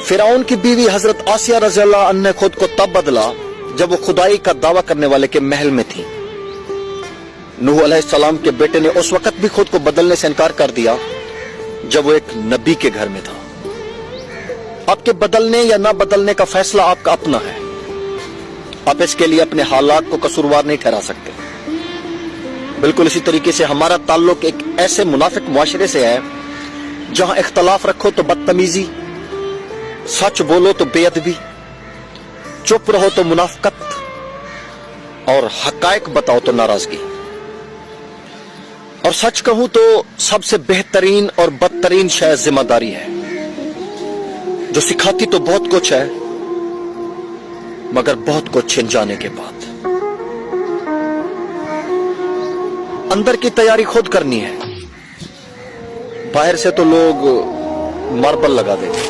फिरौन की बीवी हजरत आसिया रज़ी अल्लाह अन्हा ने खुद को तब बदला जब वो खुदाई का दावा करने वाले के महल में थी। नूह अलैहिस्सलाम के बेटे ने उस वक्त भी खुद को बदलने से इनकार कर दिया जब वो एक नबी के घर में था। आपके बदलने या ना बदलने का फैसला आपका अपना है। आप इसके लिए अपने हालात को कसूरवार नहीं ठहरा सकते। बिल्कुल इसी तरीके से हमारा ताल्लुक एक ऐसे मुनाफिक मुआशरे से है जहां इख्तलाफ रखो तो बदतमीजी, सच बोलो तो बेअदबी, चुप रहो तो मुनाफकत और हकायक बताओ तो नाराजगी। और सच कहूं तो सबसे बेहतरीन और बदतरीन शायद जिम्मेदारी है जो सिखाती तो बहुत कुछ है मगर बहुत कुछ छिन जाने के बाद। अंदर की तैयारी खुद करनी है। बाहर से तो लोग मार्बल लगा देंगे।